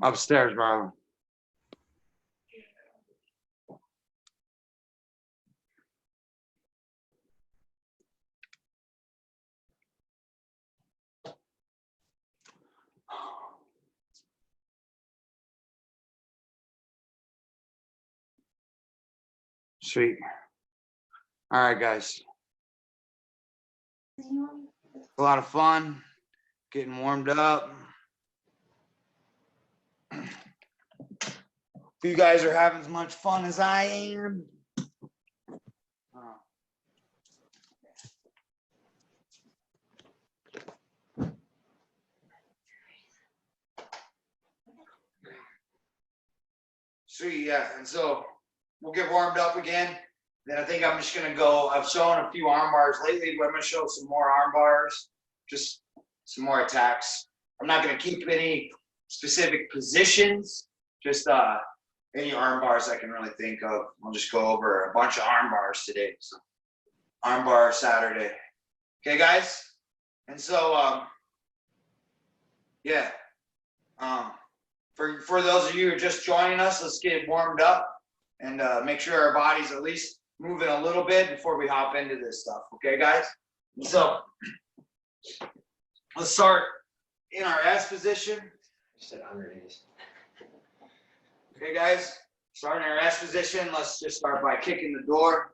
Upstairs, bro. Sweet. All right, guys. A lot of fun. Getting warmed up. If you guys are having as much fun as I am. Sweet, yeah. And so we'll get warmed up again. Then I think I'm just gonna go. I've shown a few arm bars lately, but I'm gonna show some more arm bars, just some more attacks. I'm not gonna keep any specific positions, just any arm bars I can really think of. I'll just go over a bunch of arm bars today. So arm bar Saturday. Okay, guys? And so yeah. For those of you who are just joining us, let's get warmed up and make sure our body's at least moving a little bit before we hop into this stuff. Okay, guys? And so let's start in our S position. You said underneath. Okay, guys? Starting in our S position, let's just start by kicking the door.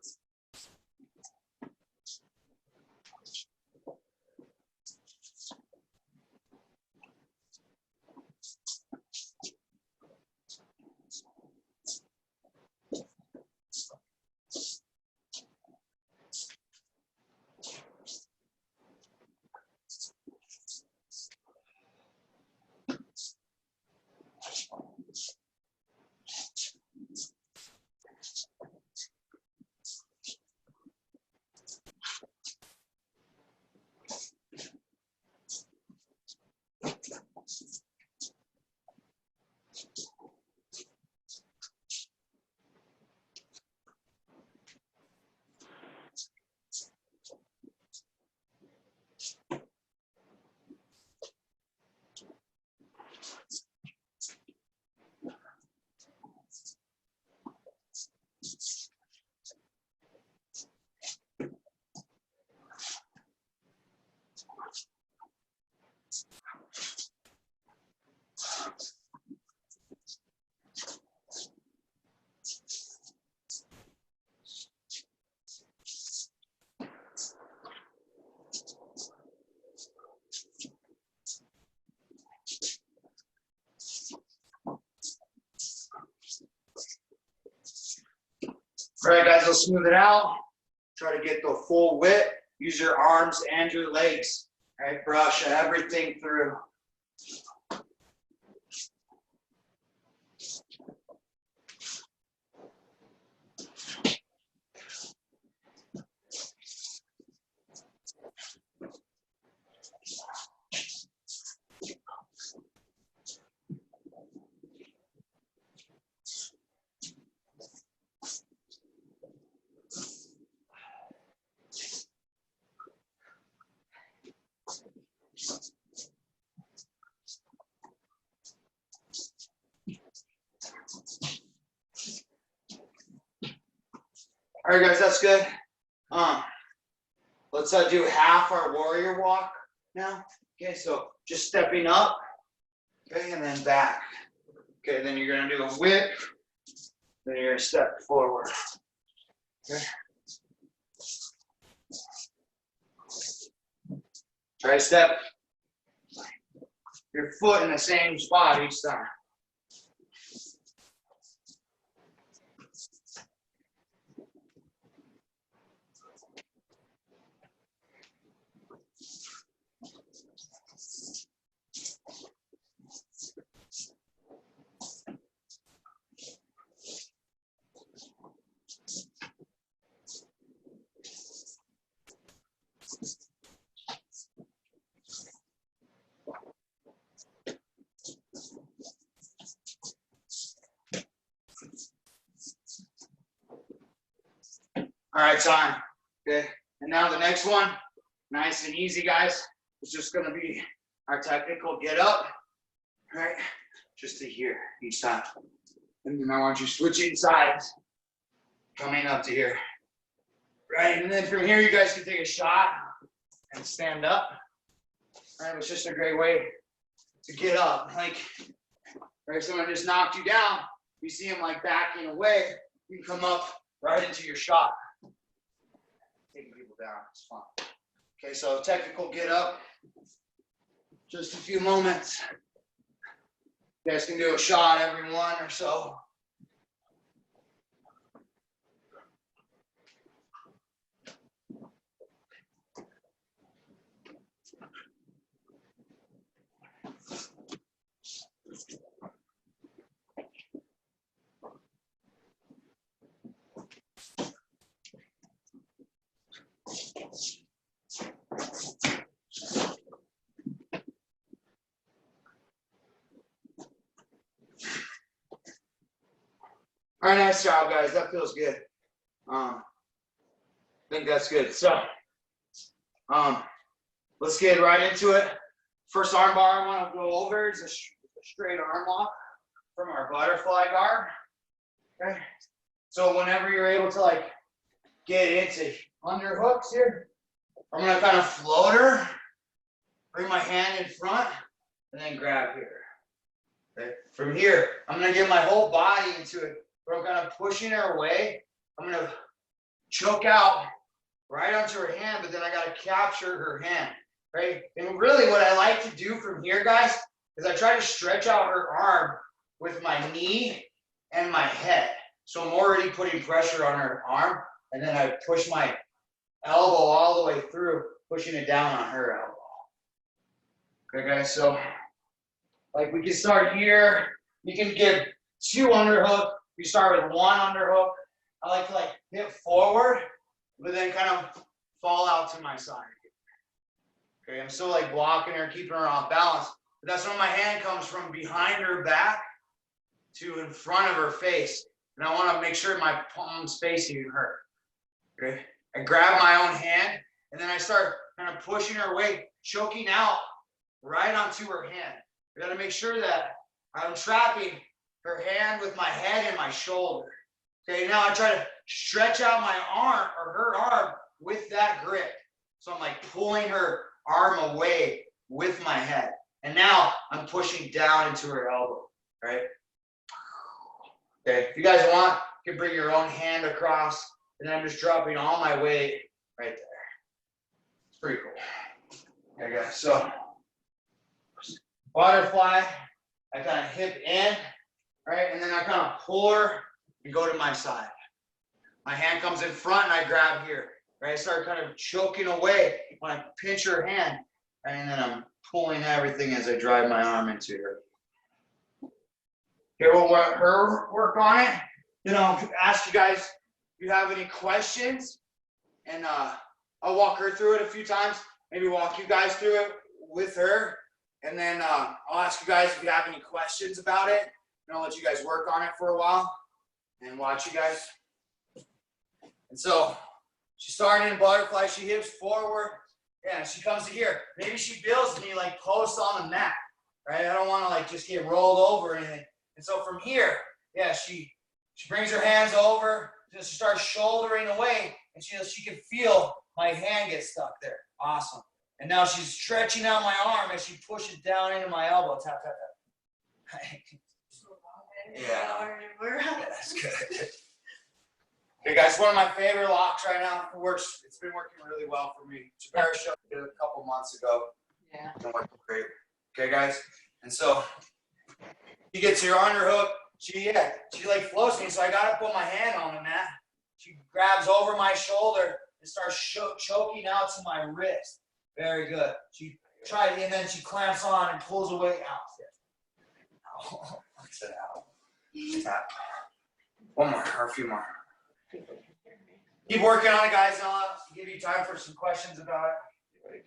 All right, guys, let's smooth it out. Try to get the full width. Use your arms and your legs. All right, brush everything through. All right, guys, that's good. Let's do half our warrior walk now. Okay, so just stepping up, okay, and then back. Okay, then you're gonna do a whip, then you're gonna step forward. Okay. Try to step your foot in the same spot each time. All right, time. Okay, and now the next one, nice and easy, guys. It's just gonna be our technical get up. All right, just to here each time. And then I want you switching sides, coming up to here. Right, and then from here, you guys can take a shot and stand up. Right, it's just a great way to get up. Like, right, if someone just knocked you down, you see them like backing away, you can come up right into your shot. Taking people down, it's fun. Okay, so technical get up. Just a few moments. You guys can do a shot every one or so. All right, nice job, guys. That feels good. I think that's good. So, let's get right into it. First arm bar I want to go over is a straight arm lock from our butterfly guard. Okay. So whenever you're able to like get into underhooks here, I'm gonna kind of float her, bring my hand in front, and then grab here. Okay. From here, I'm gonna get my whole body into it. But I'm kind of pushing her away. I'm gonna choke out right onto her hand, but then I gotta capture her hand, right? And really what I like to do from here, guys, is I try to stretch out her arm with my knee and my head. So I'm already putting pressure on her arm, and then I push my elbow all the way through, pushing it down on her elbow. Okay, guys, so like we can start here. You can get 2 underhook. You start with 1 underhook. I like to like hit forward, but then kind of fall out to my side. Okay, I'm still like blocking her, keeping her off balance. But that's when my hand comes from behind her back to in front of her face. And I want to make sure my palm's facing her. Okay, I grab my own hand, and then I start kind of pushing her away, choking out right onto her hand. I got to make sure that I'm trapping her hand with my head and my shoulder. Okay, now I try to stretch out my arm or her arm with that grip. So I'm like pulling her arm away with my head. And now I'm pushing down into her elbow, right? Okay, if you guys want, you can bring your own hand across, and then I'm just dropping all my weight right there. It's pretty cool. Okay, guys, so butterfly, I kind of hip in, right? And then I kind of pull her and go to my side. My hand comes in front and I grab here, right? I start kind of choking away when I pinch her hand, right? And then I'm pulling everything as I drive my arm into her. Okay, we'll let her work on it. Then I'll ask you guys if you have any questions, and I'll walk her through it a few times, maybe walk you guys through it with her. And then I'll ask you guys if you have any questions about it, and I'll let you guys work on it for a while and watch you guys. And so she's starting in butterfly, she hips forward. Yeah, she comes to here. Maybe she feels me like post on the mat, right? I don't want to like just get rolled over or anything. And so from here, yeah, she brings her hands over, just starts shouldering away, and she can feel my hand get stuck there. Awesome. And now she's stretching out my arm as she pushes down into my elbow. Tap, tap, tap. Yeah. That's good. Okay, guys, one of my favorite locks right now. It's been working really well for me. Jabara showed it a couple months ago. Yeah. It's been working great. Okay, guys. And so she gets your underhook. She like floats me, so I gotta put my hand on the mat. She grabs over my shoulder and starts choking out to my wrist. Very good. She tried, and then she clamps on and pulls away out. Oh, sit out. Tap. One more, or a few more. Keep working on it, guys. And I'll give you time for some questions about it.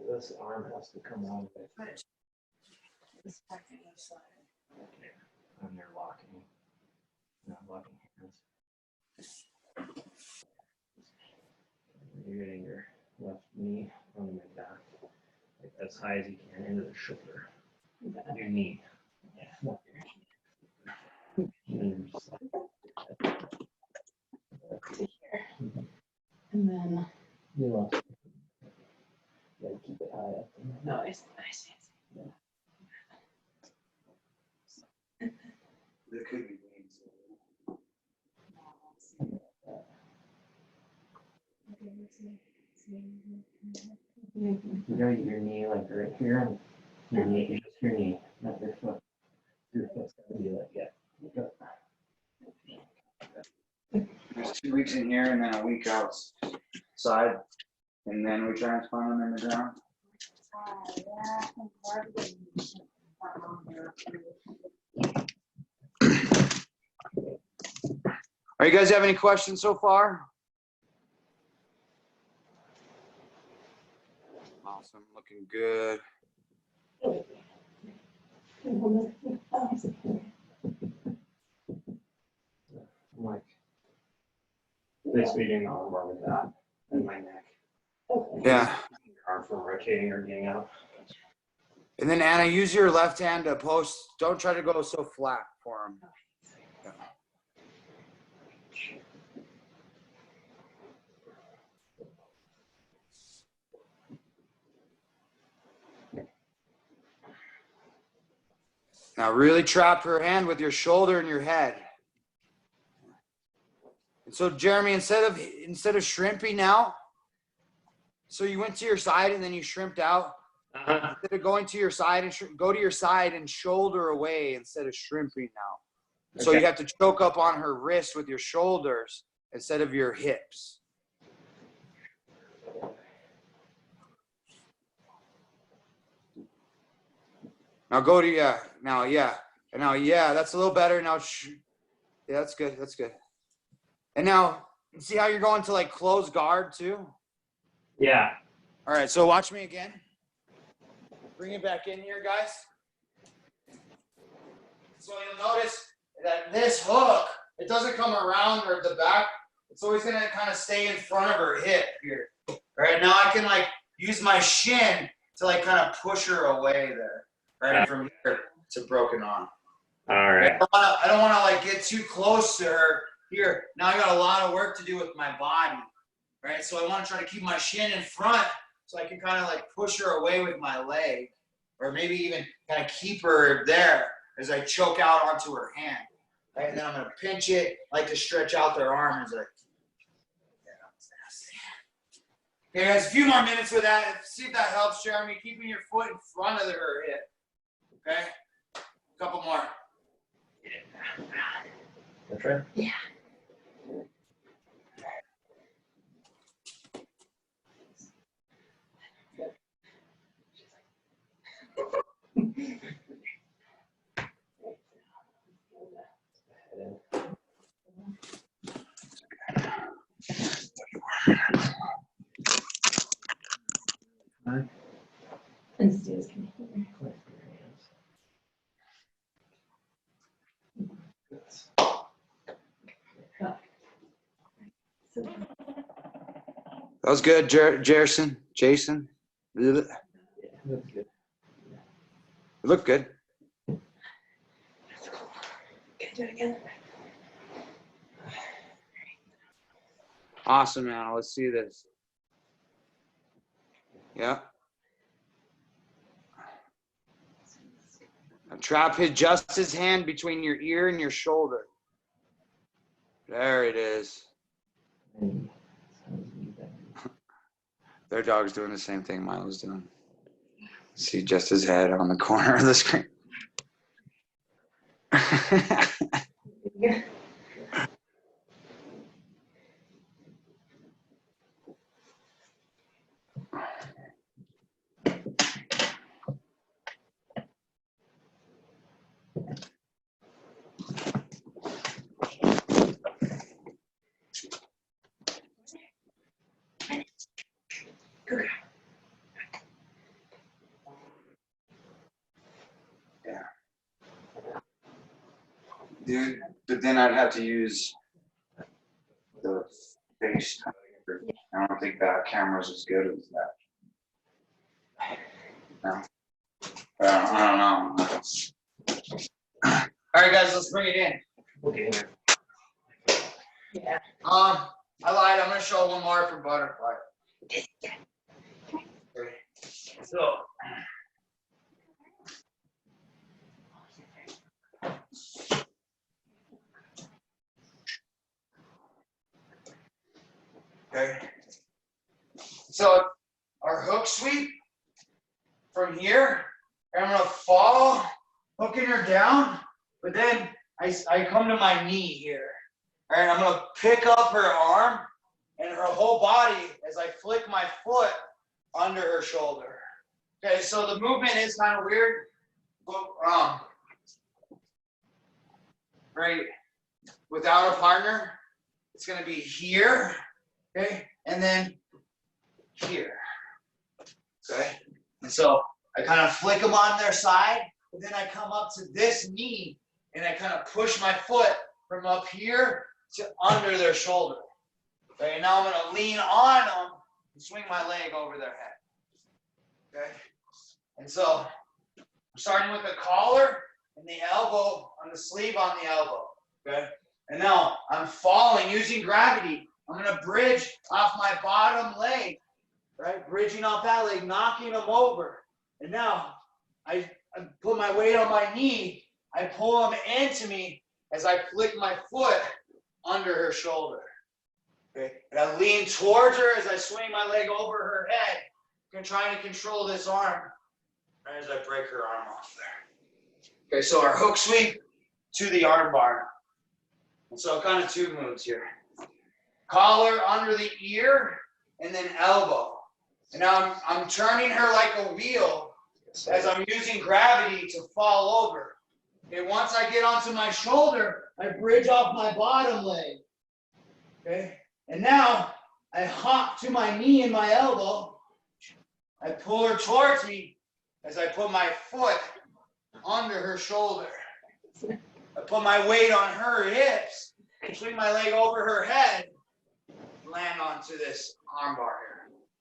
This arm has to come on when you're locking, not locking hands. as high as you can into the shoulder. Your knee. Yeah. And then just like, To here. And then, you lost it. You gotta keep it high up. no, I see. There could be waves. You know your knee like right here. Your knee, just your knee, not your foot. Your foot's gotta be like, yeah. There's 2 weeks in here and then a week outside, and then we transplant them in the ground. Are you guys have any questions so far? Awesome, looking good. I'm like, basically doing the arm bar with that and my neck. Yeah. Your arm from rotating or getting out. And then Anna, use your left hand to post. Don't try to go so flat for him. Yeah. Now really trap her hand with your shoulder and your head. And so Jeremy, instead of shrimping now, so you went to your side and then you shrimped out. Instead of going to your side and go to your side and shoulder away instead of shrimping now. Okay. So you have to choke up on her wrist with your shoulders instead of your hips. Now go to now that's a little better. Now yeah, that's good. That's good. And now see how you're going to like close guard too? Yeah. All right, so watch me again. Bring it back in here, guys. So you'll notice that this hook, it doesn't come around or the back. It's always gonna kind of stay in front of her hip here. All right, now I can like use my shin to like kind of push her away there. Right, from here to broken arm. All right. I don't want to like get too close to her here. Now I got a lot of work to do with my body. Right, so I want to try to keep my shin in front so I can kind of like push her away with my leg, or maybe even kind of keep her there as I choke out onto her hand. Right, and then I'm gonna pinch it, like to stretch out their arm as I. Okay, guys, a few more minutes with that. See if that helps, Jeremy. Keeping your foot in front of her hip. Okay, a couple more. Yeah. That's right. Yeah. And Stu's coming here. That was good, Jason. Yeah, that's good. You look good. Can I do it again? Awesome, man. Let's see this. Yeah. Now trap just his hand between your ear and your shoulder. There it is. Their dog's doing the same thing Milo's doing. See just his head on the corner of the screen. Yeah. Good. Yeah. Dude, but then I'd have to use the face. I don't think that camera's as good as that. No. I don't know. All right, guys, let's bring it in. Okay. Yeah. I lied. I'm gonna show one more for butterfly. Okay. So. Okay. So our hook sweep from here, and I'm gonna fall, hooking her down, but then I come to my knee here. All right, I'm gonna pick up her arm and her whole body as I flick my foot under her shoulder. Okay, so the movement is kind of weird, but right, without a partner, it's gonna be here, okay, and then here, okay, and so I kind of flick them on their side, but then I come up to this knee and I kind of push my foot from up here to under their shoulder. Okay, and now I'm gonna lean on them and swing my leg over their head. Okay, and so I'm starting with the collar and the elbow on the sleeve on the elbow. Okay, and now I'm falling using gravity. I'm gonna bridge off my bottom leg, right? Bridging off that leg, knocking them over. And now I put my weight on my knee. I pull them into me as I flick my foot under her shoulder. Okay, and I lean towards her as I swing my leg over her head. I'm trying to control this arm right as I break her arm off there. Okay, so our hook sweep to the arm bar. And so kind of two moves here. Collar under the ear and then elbow. And now I'm turning her like a wheel as I'm using gravity to fall over. Okay, once I get onto my shoulder, I bridge off my bottom leg. Okay, and now I hop to my knee and my elbow. I pull her towards me as I put my foot under her shoulder. I put my weight on her hips, swing my leg over her head, land onto this arm bar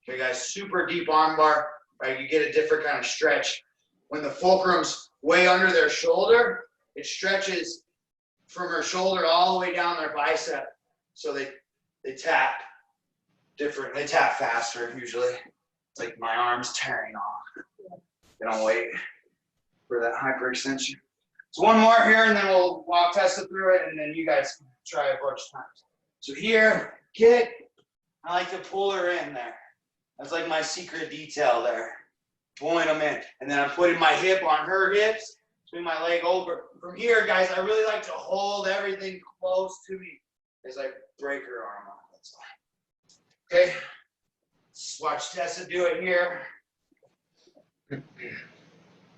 here. Okay, guys, super deep arm bar, right? You get a different kind of stretch. When the fulcrum's way under their shoulder, it stretches from her shoulder all the way down their bicep. So they tap different, they tap faster usually. It's like my arm's tearing off. They don't wait for that hyperextension. So one more here and then we'll test it through it and then you guys can try a bunch of times. So here, kick. I like to pull her in there. That's like my secret detail there. Pulling them in. And then I'm putting my hip on her hips, swing my leg over. From here, guys, I really like to hold everything close to me as I break her arm off. That's all. Okay. Let's watch Tessa do it here.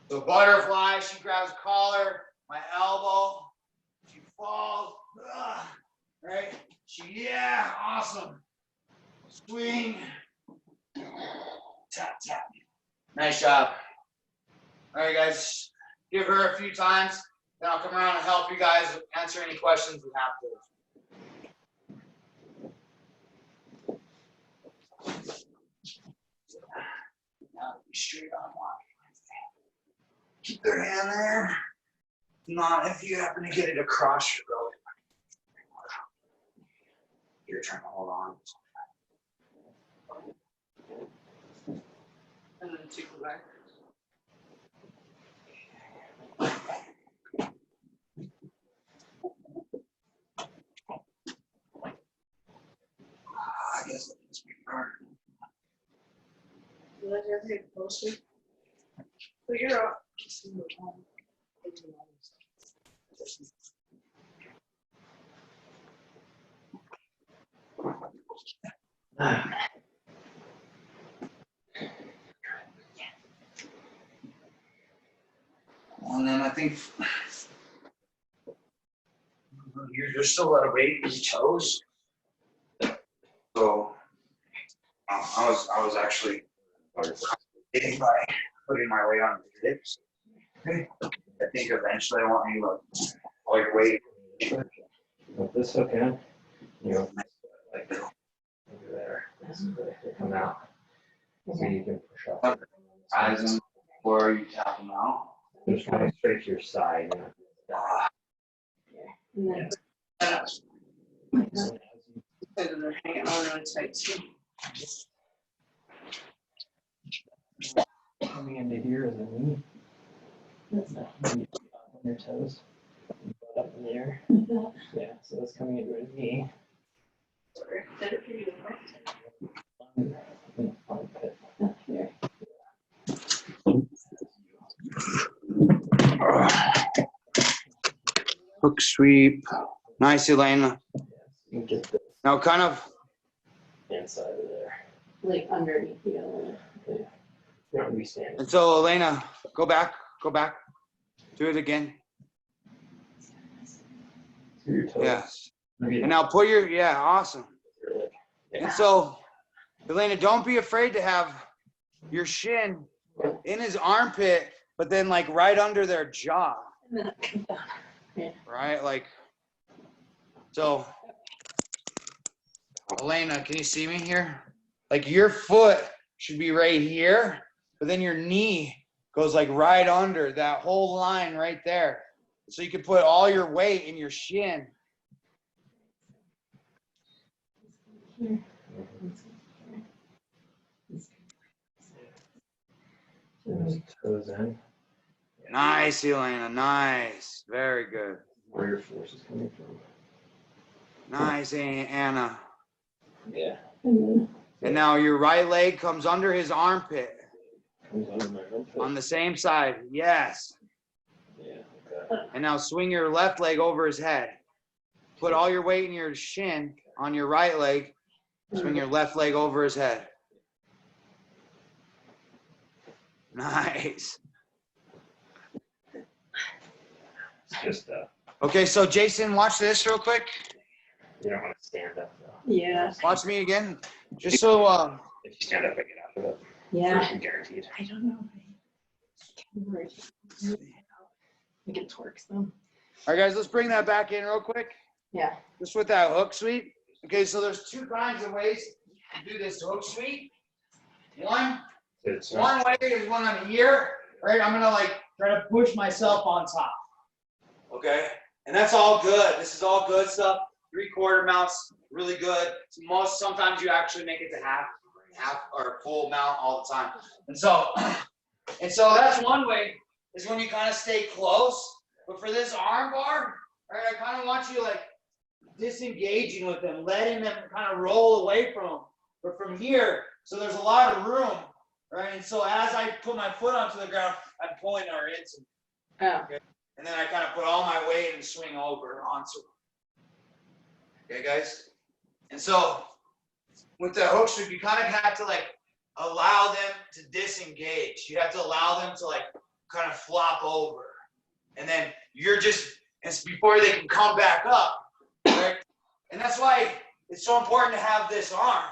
So butterfly, she grabs collar, my elbow, she falls, right? Yeah, awesome. Swing, tap, tap. Nice job. All right, guys, give her a few times, then I'll come around and help you guys answer any questions we have to. Now be straight on one. Keep their hand there. Not if you happen to get it across your belly. You're trying to hold on. And then take it back. I guess that must be hard. You like your head closer? Put your arm. And then I think there's still a lot of weight in your toes. So I was actually getting by putting my weight on the hips. Okay. I think eventually I want you to all your weight. With this hook in, you know, like over there. This is where they come out. So you can push up. Eyes in. Or you tap them out. Just kind of straight to your side. And then Yes. so they're hanging on really tight too. Coming into here is a knee. That's not on your toes. Up in the air. Yeah, so that's coming into a knee. Sorry. Did it for you? Armpit. Up here. Hook sweep. Nice, Elena. You get the Now kind of, inside of there. Like underneath the other. Okay. You don't be standing. and so Elena, go back. Do it again. To your toes. Yes. Maybe And now put your, awesome. your leg. Yeah. And so, Elena, don't be afraid to have your shin in his armpit, but then like right under their jaw, And then it comes down. right? Like, so, Elena, can you see me here? Like your foot should be right here, but then your knee goes like right under that whole line right there. So you can put all your weight in your shin. Those toes in. Nice, Elena. Nice. Very good. Where your force is coming from. Nice, Anna. Yeah. And And now your right leg comes under his armpit Comes under my armpit. on the same side. Yes. Yeah. Okay. And now swing your left leg over his head. Put all your weight in your shin on your right leg. Swing your left leg over his head. Nice. It's just Okay, so Jason, watch this real quick. you don't want to stand up though. yeah. Watch me again. Just so If you stand up, I get out of it. Yeah. Guaranteed. I don't know if I can work. I think it works though. all right, guys, let's bring that back in real quick. Yeah. Just with that hook sweep. Okay, so there's two kinds of ways to do this hook sweep. One way is when I'm here, right? I'm gonna like try to push myself on top. Okay, and that's all good. This is all good stuff. 3/4 mounts, really good. Sometimes you actually make it to half or full mount all the time. And so that's one way is when you kind of stay close. But for this arm bar, right, I kind of want you like disengaging with them, letting them kind of roll away from them. But from here, so there's a lot of room, right? And so as I put my foot onto the ground, I'm pulling her into. Oh. Okay. And then I kind of put all my weight and swing over onto her. Okay, guys? And so with the hook sweep, you kind of have to like allow them to disengage. You have to allow them to like kind of flop over. And then it's before they can come back up, right? And that's why it's so important to have this arm.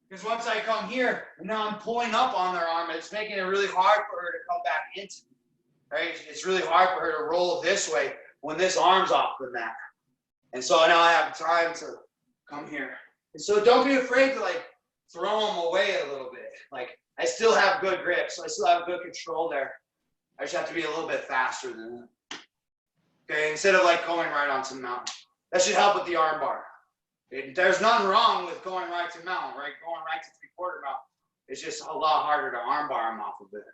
Because once I come here, and now I'm pulling up on their arm, it's making it really hard for her to come back into me, right? It's really hard for her to roll this way when this arm's off the mat. And so now I have time to come here. And so don't be afraid to like throw them away a little bit. Like I still have good grip, so I still have good control there. I just have to be a little bit faster than that. Okay, instead of like going right onto the mountain. That should help with the arm bar. There's nothing wrong with going right to mountain, right? Going right to 3/4 mount. It's just a lot harder to arm bar them off of it.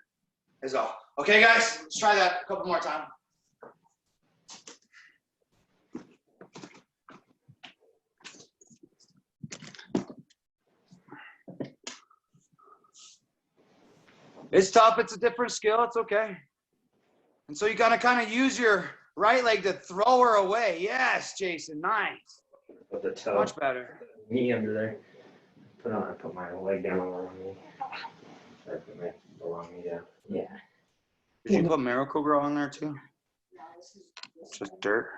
Is all. Okay, guys, let's try that a couple more times. It's tough. It's a different skill. It's okay. And so you gotta kind of use your right leg to throw her away. Yes, Jason, nice. Put the toe. Much better. Knee under there. I put my leg down on my knee. Or put my belong knee down. Yeah. Did you put Miracle-Gro on there too? Just dirt.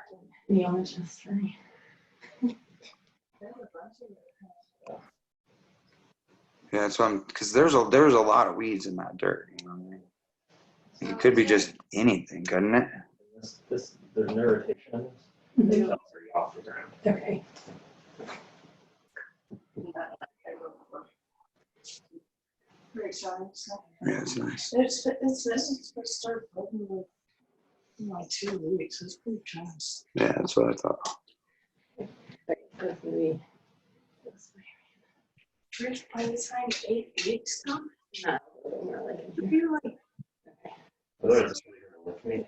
The only just for me. Yeah, that's why because there's a lot of weeds in that dirt. You know what I mean? It could be just anything, couldn't it? There's no rotation. Mhm. It's already off the ground. very exciting stuff. Yeah, it's nice. It's supposed to start opening in like 2 weeks. It's pretty fast. Yeah, that's what I thought. Rich, by the time 8 weeks come, No, a little more like it'll be like, okay.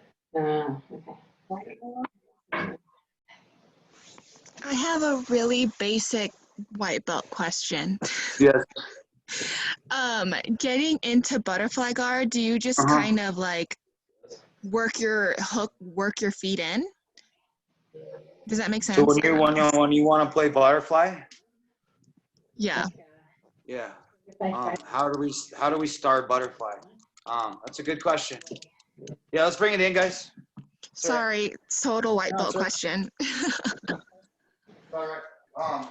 I have a really basic white belt question. Yes. Getting into butterfly guard, do you just kind of like work your hook, work your feet in? Does that make sense? So when you want to play butterfly, Yeah. yeah. How do we start butterfly? That's a good question. Yeah, let's bring it in, guys. Sorry, total white No, belt it's okay. question. All right.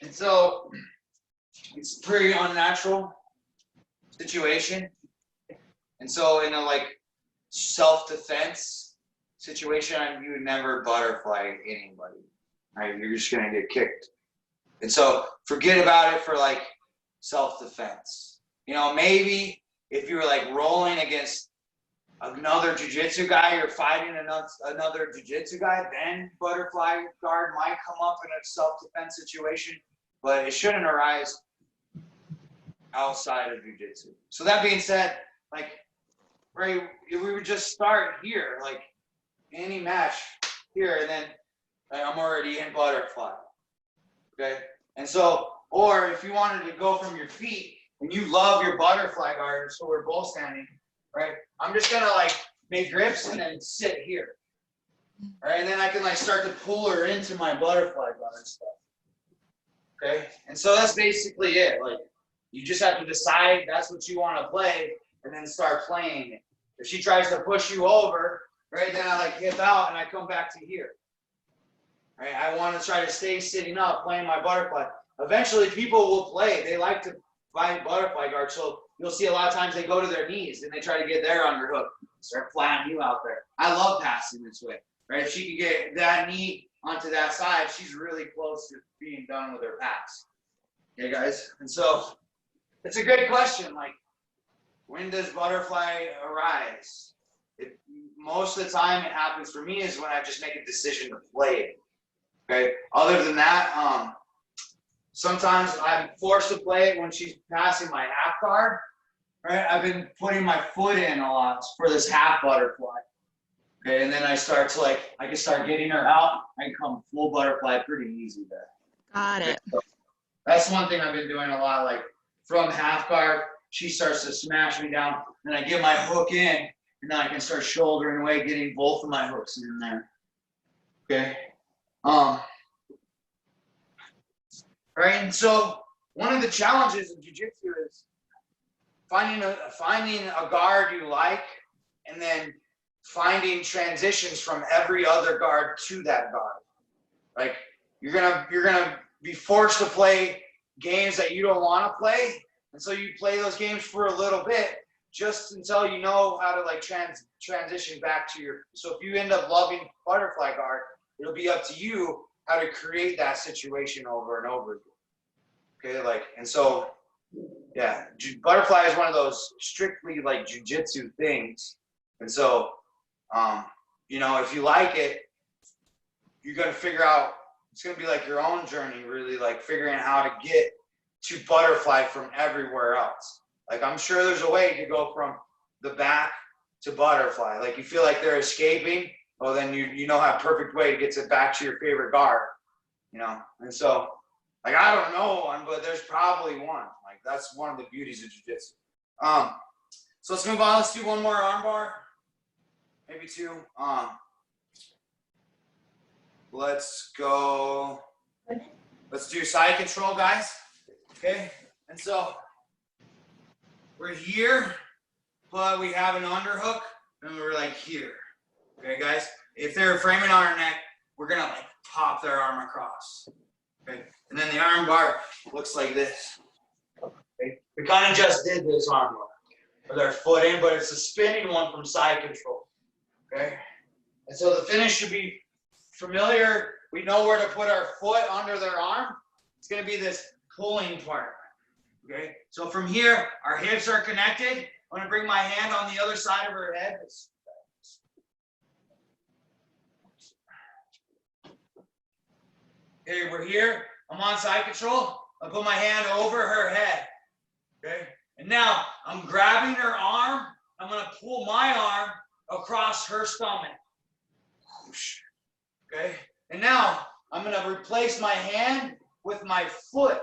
And so it's a pretty unnatural situation. And so in a like self-defense situation, you would never butterfly anybody. Right? You're just gonna get kicked. And so forget about it for like self-defense. You know, maybe if you were like rolling against another jiu-jitsu guy, you're fighting another jiu-jitsu guy, then butterfly guard might come up in a self-defense situation, but it shouldn't arise outside of jiu-jitsu. So that being said, like, right, we would just start here, like any match here, and then like, I'm already in butterfly. Okay, and so, or if you wanted to go from your feet and you love your butterfly guard, so we're both standing, right? I'm just gonna like make grips and then sit here, right? And then I can like start to pull her into my butterfly guard stuff. Okay, and so that's basically it. Like, you just have to decide that's what you want to play, and then start playing it. If she tries to push you over, right, then I like hip out and I come back to here. Right, I want to try to stay sitting up, playing my butterfly. Eventually, people will play. They like to fight butterfly guard, so you'll see a lot of times they go to their knees and they try to get their underhook, start flying you out there. I love passing this way, right? If she can get that knee onto that side, she's really close to being done with her pass. Okay, guys? And so it's a good question. Like, when does butterfly arise? Most of the time it happens for me is when I just make a decision to play it. Okay. Other than that, sometimes I'm forced to play it when she's passing my half guard. Right. I've been putting my foot in a lot for this half butterfly. Okay. And then I start to like, I can start getting her out. I can come full butterfly pretty easy there. Got it. So that's one thing I've been doing a lot. Like from half guard, she starts to smash me down. Then I get my hook in, and then I can start shouldering away, getting both of my hooks in there. Okay. Right, and so one of the challenges in jiu-jitsu is finding a guard you like, and then finding transitions from every other guard to that guard. Like you're gonna be forced to play games that you don't want to play, and so you play those games for a little bit, just until you know how to like transition back to your. So if you end up loving butterfly guard, it'll be up to you how to create that situation over and over again. Okay, like, and so, yeah, butterfly is one of those strictly like jiu-jitsu things. And so, you know, if you like it, you're gonna figure out, it's gonna be like your own journey, really, like figuring out how to get to butterfly from everywhere else. Like, I'm sure there's a way to go from the back to butterfly. Like, you feel like they're escaping, well, then you know how perfect way to get to back to your favorite guard, you know? And so, like, I don't know one, but there's probably one. Like, that's one of the beauties of jiu-jitsu. So let's move on. Let's do one more arm bar, maybe two. Let's go. Let's do side control, guys. Okay. And so we're here, but we have an underhook, and we're like here. Okay, guys. If they're framing on our neck, we're gonna like pop their arm across. Okay. And then the arm bar looks like this. Okay. We kind of just did this arm bar with our foot in, but it's a spinning one from side control. Okay. And so the finish should be familiar. We know where to put our foot under their arm. It's going to be this pulling part. Okay, so from here, our hips are connected. I'm gonna bring my hand on the other side of her head. Okay, we're here. I'm on side control. I put my hand over her head. Okay, and now I'm grabbing her arm. I'm gonna pull my arm across her stomach. Okay, and now I'm gonna replace my hand with my foot.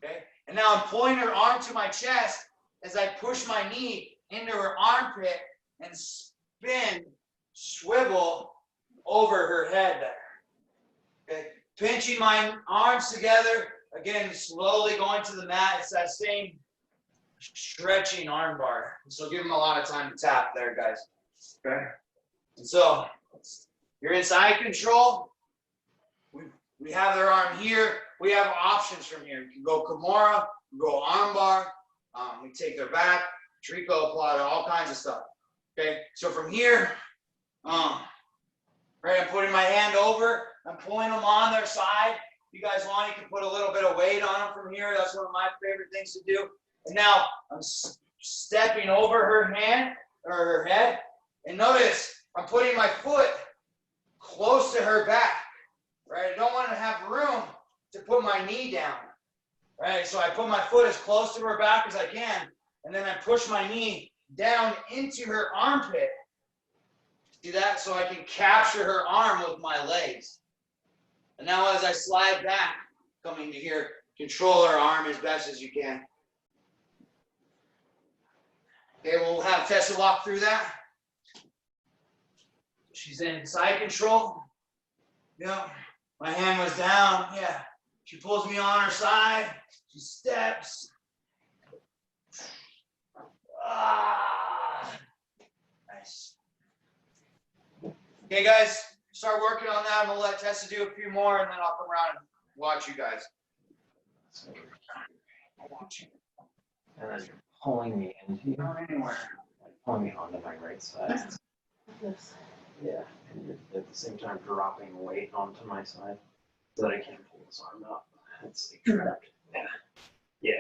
Okay, and now I'm pulling her arm to my chest as I push my knee into her armpit and spin, swivel over her head there. Okay, pinching my arms together, again, slowly going to the mat. It's that same stretching arm bar. So give them a lot of time to tap there, guys. Okay, and so you're in side control. We have their arm here. We have options from here. You can go Kimura, you can go armbar. We take their back, Trico, Plata, all kinds of stuff. Okay, so from here, right, I'm putting my hand over. I'm pulling them on their side. If you guys want, you can put a little bit of weight on them from here. That's one of my favorite things to do. And now I'm stepping over her hand or her head. And notice I'm putting my foot close to her back. Right, I don't want to have room to put my knee down. Right, so I put my foot as close to her back as I can, and then I push my knee down into her armpit. See that? So I can capture her arm with my legs. And now as I slide back, coming to here, control her arm as best as you can. Okay, we'll have Tessa walk through that. She's in side control. Yeah. My hand was down. Yeah. She pulls me on her side. She steps. Ah. Nice. Okay, guys, start working on that. I'm going to let Tessa do a few more, and then I'll come around and watch you guys. And then you're pulling me into you, Not anywhere. pulling me onto my right side. Yeah, and you're at the same time dropping weight onto my side so that I can't pull this arm up. It's like trapped. Yeah.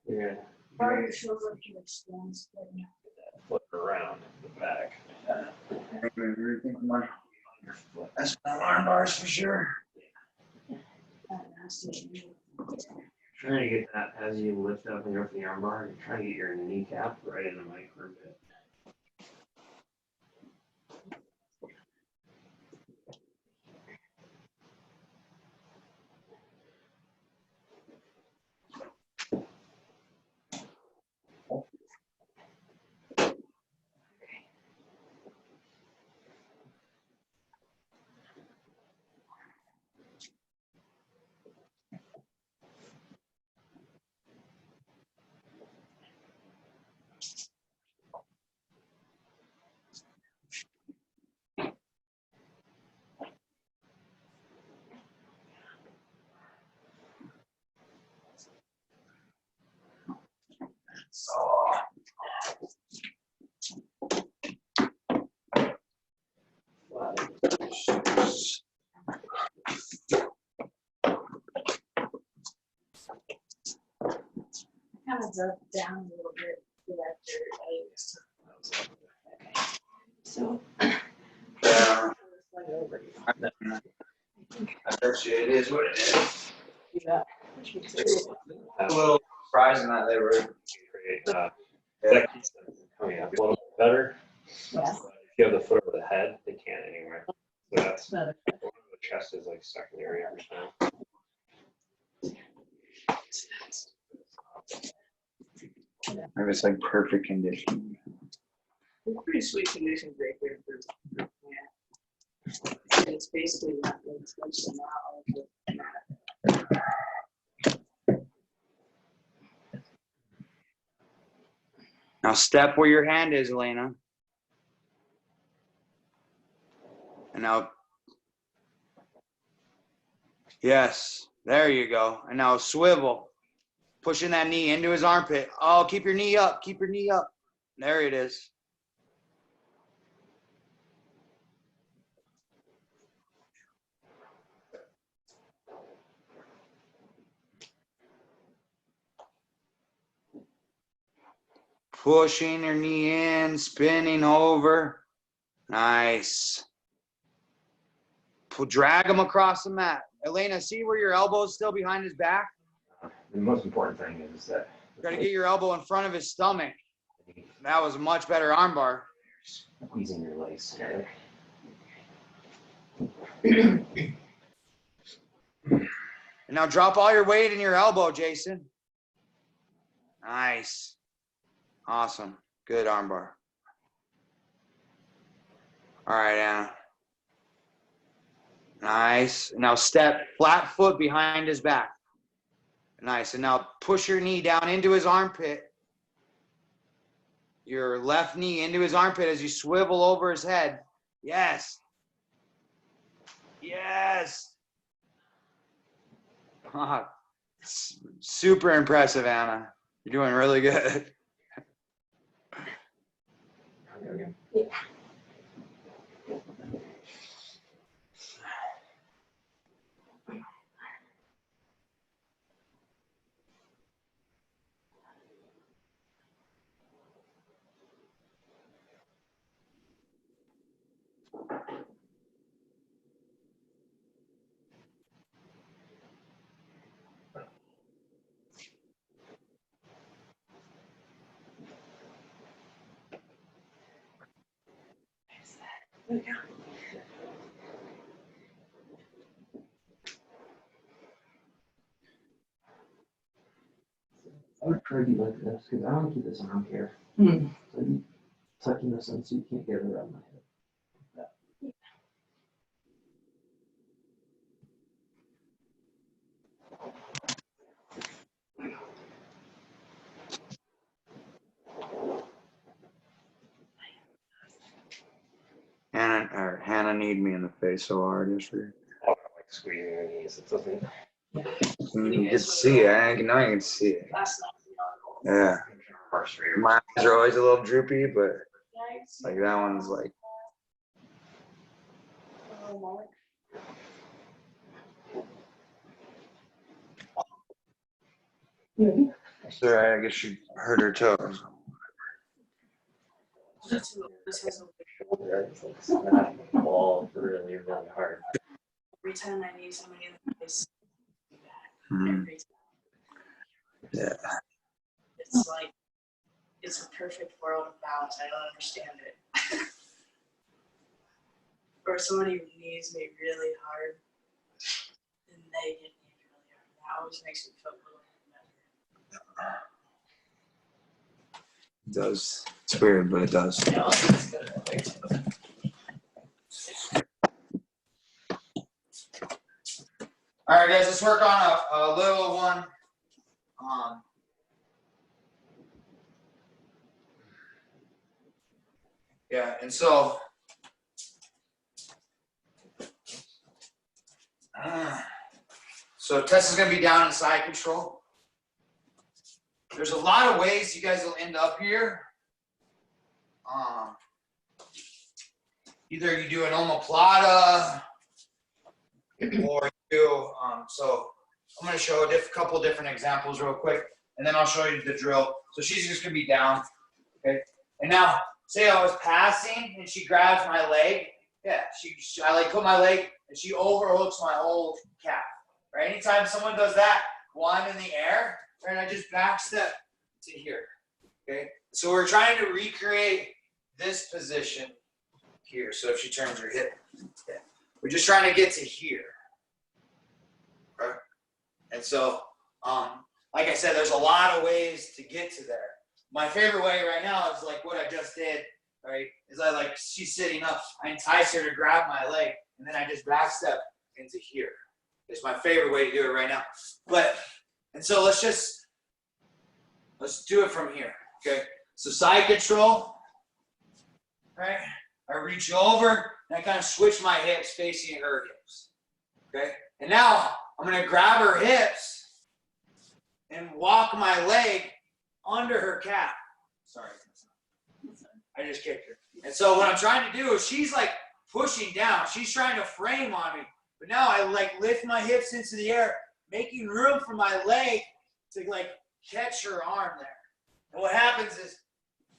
Yeah. Part of it shows up to extends. Flip around the back. That's my arm bars for sure. Trying to get that as you lift up and go for the arm bar, you're trying to get your kneecap right in the micro bit. Kind of drop down a little bit after so Yeah. It is what it is. yeah. A little surprising that they were. Create that keeps them coming up a little bit better. Yeah. If you have the foot over the head, they can't anyway. So that's Better. the chest is like secondary every time. Maybe it's like perfect condition. Pretty sweet conditions right there. Yeah. It's basically not really touched now. Now step where your hand is, Elena. And now, yes, there you go. And now swivel, pushing that knee into his armpit. Oh, keep your knee up, keep your knee up. There it is. pushing your knee in, spinning over. Nice. Drag him across the mat. Elena, see where your elbow is still behind his back? The most important thing is that Got to get your elbow in front of his stomach. That was a much better armbar. squeezing your legs together. And now drop all your weight in your elbow, Jason. Nice. Awesome. Good armbar. All right, Anna. Nice. Now step flat foot behind his back. Nice. And now push your knee down into his armpit. Your left knee into his armpit as you swivel over his head. Yes. Yes. Super impressive, Anna. You're doing really good. Yeah. There we go. I would try to be like this because I want to keep this arm here. Hmm. So you tucking this in so you can't get it around my head. Hannah need me in the face so hard yesterday. I don't like squeezing your knees. It doesn't. You can see it. I know you can see it. That's not Yeah. My eyes are always a little droopy, but like that one's like. Sorry, I guess she hurt her toes. Shoulder, it's not all really, really hard. Every time I need somebody in the face, Mhm. every time. Yeah. It's like, it's a perfect world of balance. I don't understand it. Or somebody who needs me really hard, and they get me really hard. That always makes me feel a little better. It does. It's weird, but it does. You know, it's good that way too. All right, guys, let's work on a little one. Yeah, and so Tessa's gonna be down in side control. There's a lot of ways you guys will end up here. Either you do an omoplata, or you do, so I'm going to show a couple different examples real quick, and then I'll show you the drill. So she's just going to be down, okay? And now, say I was passing, and she grabs my leg. Yeah, I like put my leg, and she overhooks my whole calf, right? Anytime someone does that, while I'm in the air, right, I just back step to here, okay? So we're trying to recreate this position here. So if she turns her hip, yeah. We're just trying to get to here. Okay? And so, like I said, there's a lot of ways to get to there. My favorite way right now is like what I just did, right? Is she's sitting up, I entice her to grab my leg, and then I just back step into here. It's my favorite way to do it right now. And so let's do it from here, okay? So side control, right? I reach over, and I kind of switch my hips facing her hips, okay? And now I'm going to grab her hips and walk my leg under her calf. Sorry. I just kicked her. And so what I'm trying to do is she's like pushing down. She's trying to frame on me. But now I like lift my hips into the air, making room for my leg to like catch her arm there. And what happens is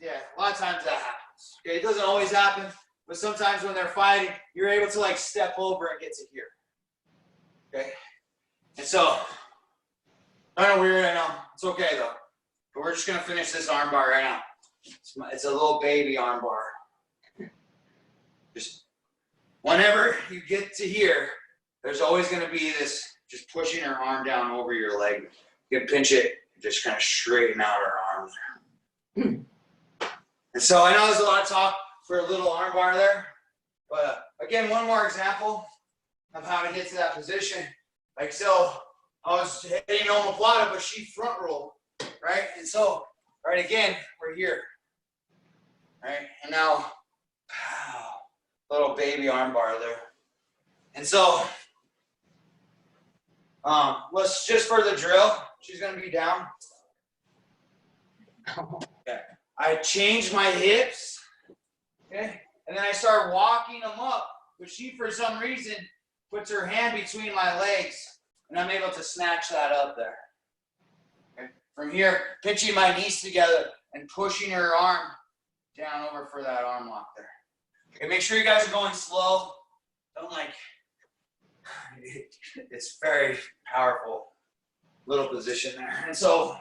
Yeah, a lot of times that happens. Okay, it doesn't always happen, but sometimes when they're fighting, you're able to like step over and get to here. Okay, and so I know weird. I know it's okay though. But we're just gonna finish this arm bar right now. It's a little baby arm bar. Just whenever you get to here, there's always gonna be this just pushing her arm down over your leg. You can pinch it, just kind of straighten out her arm there. And so I know there's a lot of talk for a little arm bar there, but again, one more example of how to get to that position. Like so, I was hitting omoplata, but she front rolled, right? And so, right again, we're here, right? And now, pow, little baby arm bar there. And so, let's just for the drill, she's gonna be down. Okay. I change my hips, okay, and then I start walking them up. But she, for some reason, puts her hand between my legs, and I'm able to snatch that up there. Okay. From here, pinching my knees together and pushing her arm down over for that arm lock there. Okay, make sure you guys are going slow. Don't like. It's very powerful little position there. And so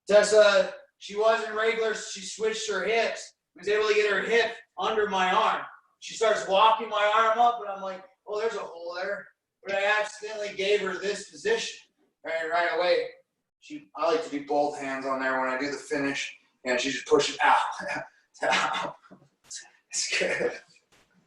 Tessa, she wasn't regular. She switched her hips. Was able to get her hip under my arm. She starts walking my arm up, and I'm like, oh, there's a hole there. But I accidentally gave her this position right away. I like to do both hands on there when I do the finish. And she just pushes out. It's good.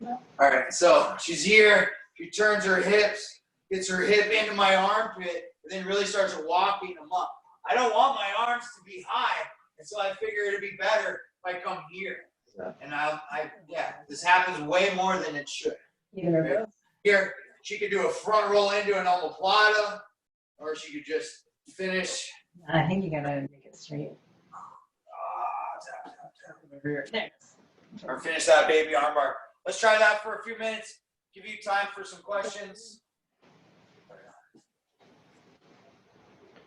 All right, so she's here. She turns her hips, gets her hip into my armpit, and then really starts walking them up. I don't want my arms to be high, and so I figure it'd be better if I come here. And this happens way more than it should. Either Here, she could do a front roll into an omoplata, or she could just finish. I think you gotta make it straight. Tap, tap. Over your next. Or finish that baby armbar. Let's try that for a few minutes. Give you time for some questions.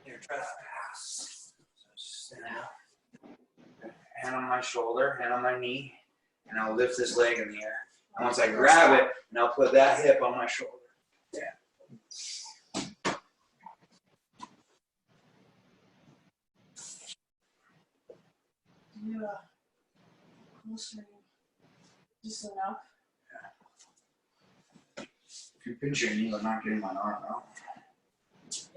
Here, try that pass. Stand up. Hand on my shoulder, hand on my knee, and I'll lift this leg in the air. And once I grab it, and I'll put that hip on my shoulder. Yeah. Yeah. Closer. Just enough. If you pinch your knee, I'm not getting my arm out.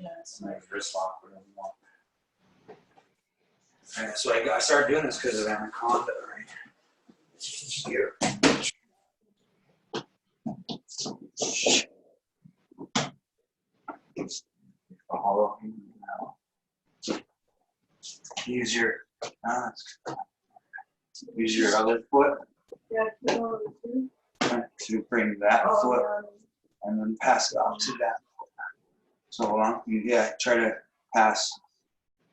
Yeah, it's My wrist lock, whatever you want. And so I started doing this because of anaconda, right? Here. Follow now. Use your other foot to bring that foot and then pass it off to that foot. So try to pass.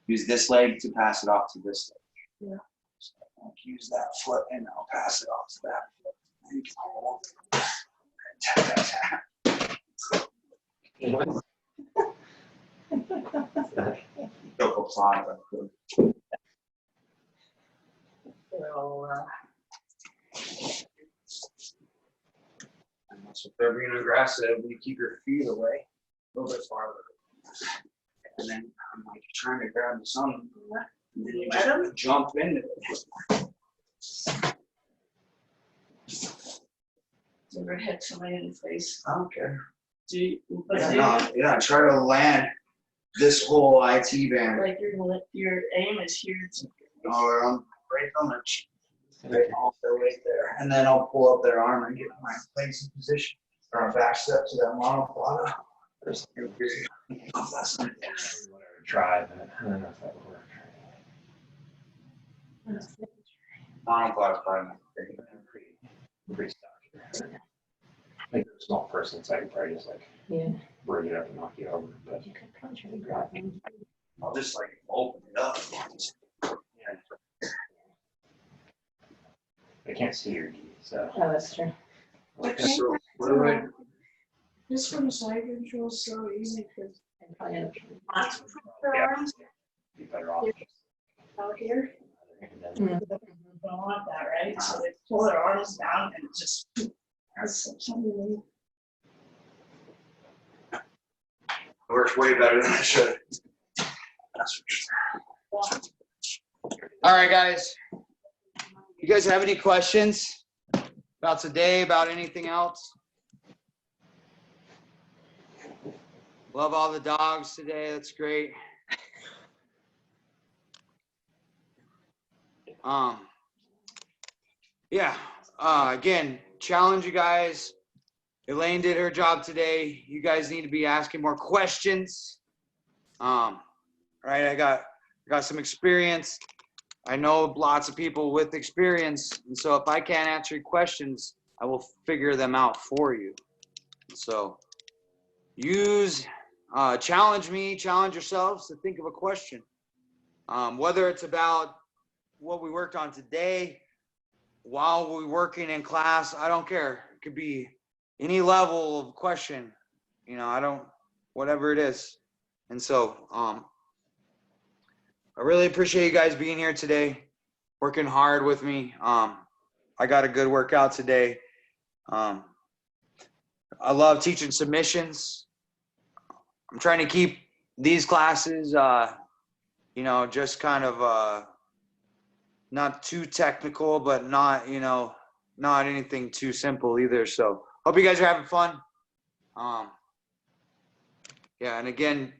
Use this leg to pass it off to this leg. Yeah. So use that foot and I'll pass it off to that foot. And you can hold it. Don't apply that foot. So if they're being aggressive, you keep your feet away a little bit farther. And then I'm like trying to grab something, and then you just jump into it. Ever hit somebody in the face? I don't care. But Try to land this whole IT band. like your aim is here. Or right on the cheek. Right off their weight there. And then I'll pull up their arm and get my legs in position. Or a back step to that monoplata. Try, but I don't know if that would work. Monoplata probably Pretty stocky. Like a small person, so I could probably just bring it up and knock you over. But You could punch or grab him. I'll just like open it up. I can't see your knee, so. Oh, that's true. So what do I? This from side control is so easy because And probably end up not to put their Yeah. arms Be better off. out here. And then don't want that, right? So they pull their arms down and just that's something. It works way better than I should. All right, guys. You guys have any questions about today, about anything else? Love all the dogs today. That's great. Yeah. Again, challenge you guys. Elaine did her job today. You guys need to be asking more questions. Right. I got some experience. I know lots of people with experience, and so if I can't answer your questions, I will figure them out for you. So challenge me, challenge yourselves to think of a question. Whether it's about what we worked on today, while we're working in class, I don't care. It could be any level of question, whatever it is. And so, I really appreciate you guys being here today, working hard with me. I got a good workout today. I love teaching submissions. I'm trying to keep these classes, just kind of not too technical, but not anything too simple either. So hope you guys are having fun. And again,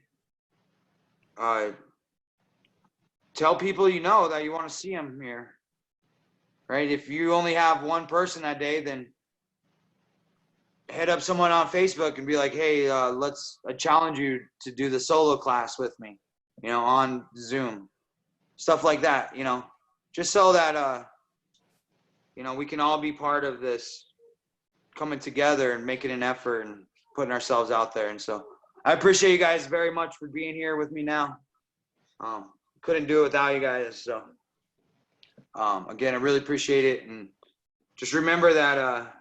tell people that you want to see them here, right? If you only have one person that day, then hit up someone on Facebook and be like, hey, I challenge you to do the solo class with me, on Zoom, stuff like that, just so that, we can all be part of this coming together and making an effort and putting ourselves out there. And so I appreciate you guys very much for being here with me now. Couldn't do it without you guys. So, again, I really appreciate it. And just remember that,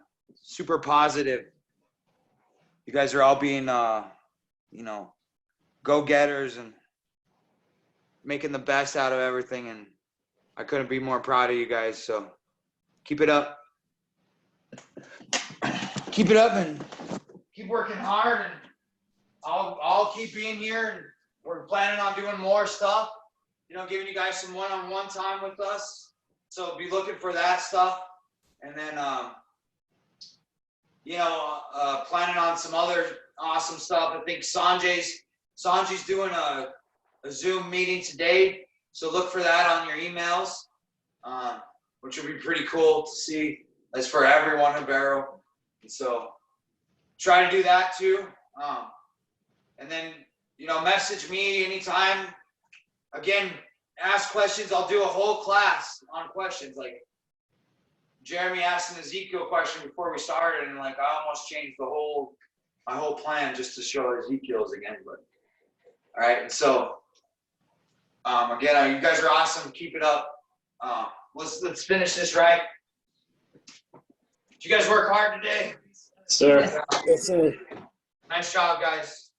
super positive. You guys are all being, go-getters and making the best out of everything. And I couldn't be more proud of you guys. So keep it up. Keep it up and keep working hard. And I'll keep being here. And we're planning on doing more stuff, giving you guys some one-on-one time with us. So be looking for that stuff. And then, planning on some other awesome stuff. I think Sanjay's doing a Zoom meeting today. So look for that on your emails, which will be pretty cool to see. That's for everyone in Barrow. And so try to do that too. And then, message me anytime. Again, ask questions. I'll do a whole class on questions. Like Jeremy asked an Ezekiel question before we started, and I almost changed my whole plan just to show Ezekiel's again. But all right, and so again, you guys are awesome. Keep it up. Let's finish this right. Did you guys work hard today? Sir. Yes, sir. Nice job, guys.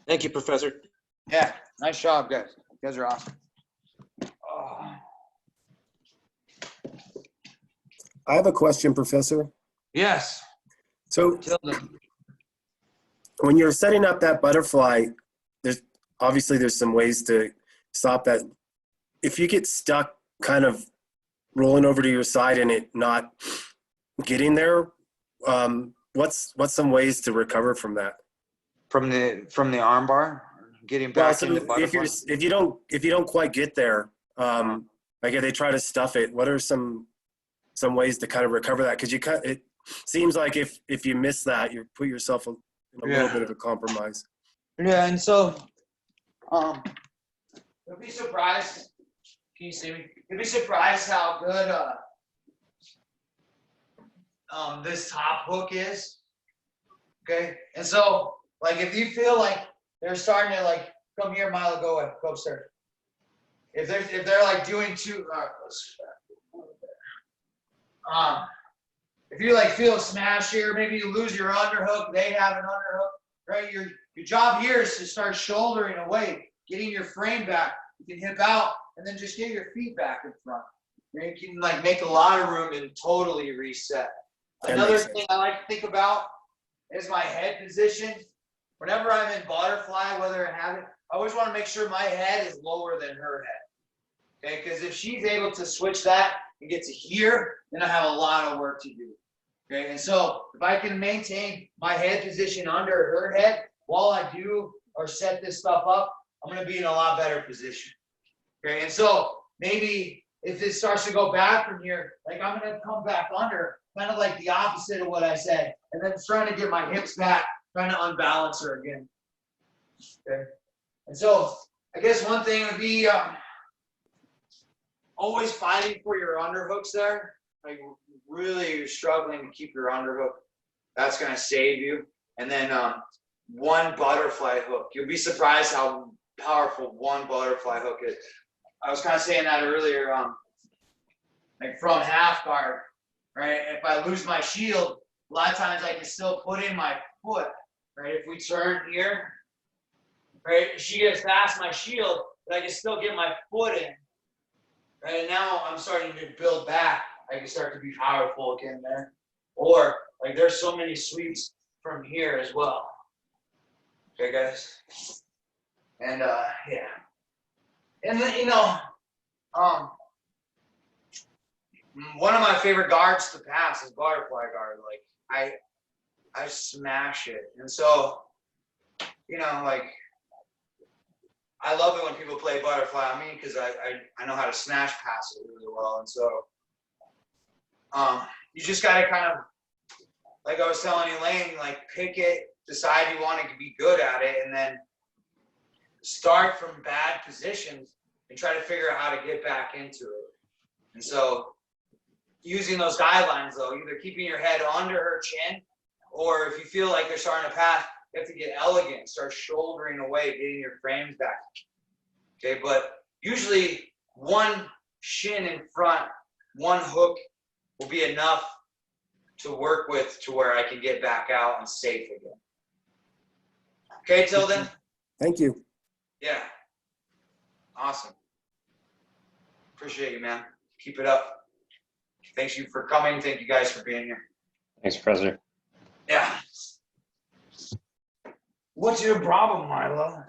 Thank you, Professor. Yeah, nice job, guys. You guys are awesome. Oh. I have a question, Professor. Yes. So Tilden. when you're setting up that butterfly, there's some ways to stop that. If you get stuck kind of rolling over to your side and it not getting there, what's some ways to recover from that? From the arm bar, getting back into the butterfly. If you don't quite get there, if they try to stuff it, what are some ways to kind of recover that? Because it seems like if you miss that, you put yourself in a little bit of a compromise. Yeah, and so you'll be surprised. Can you see me? You'll be surprised how good this top hook is. Okay, and so if you feel like they're starting to come here, Milo, go upstairs. If they're doing too, if you feel smashed here, maybe you lose your underhook, they have an underhook, right? Your job here is to start shouldering away, getting your frame back. You can hip out, and then just get your feet back in front. You can like make a lot of room and totally reset. That Another makes thing sense. I like to think about is my head position. Whenever I'm in butterfly, whether I have it, I always want to make sure my head is lower than her head. Okay, because if she's able to switch that and get to here, then I have a lot of work to do. Okay, and so if I can maintain my head position under her head while I do or set this stuff up, I'm going to be in a lot better position. Okay, and so maybe if it starts to go back from here, like I'm going to come back under, kind of like the opposite of what I said, and then trying to get my hips back, trying to unbalance her again. Okay, and so I guess one thing would be always fighting for your underhooks there. Like really you're struggling to keep your underhook. That's going to save you. And then one butterfly hook. You'll be surprised how powerful one butterfly hook is. I was kind of saying that earlier, like from half guard, right? If I lose my shield, a lot of times I can still put in my foot, right? If we turn here, right? She gets past my shield, but I can still get my foot in. Right, and now I'm starting to build back. I can start to be powerful again there. Or like there's so many sweeps from here as well. Okay, guys. And yeah. And then, you know, one of my favorite guards to pass is butterfly guard. Like I smash it. And so, you know, like I love it when people play butterfly on me because I know how to smash pass it really well. And so you just got to kind of, like I was telling Elaine, like pick it, decide you want to be good at it, and then start from bad positions and try to figure out how to get back into it. And so using those guidelines though, either keeping your head under her chin, or if you feel like they're starting to pass, you have to get elegant, start shouldering away, getting your frames back. Okay, but usually one shin in front, one hook will be enough to work with to where I can get back out and safe again. Okay, Tilden? Thank you. Yeah. Awesome. Appreciate you, man. Keep it up. Thanks you for coming. Thank you guys for being here. Thanks, Professor. Yeah. What's your problem, Milo?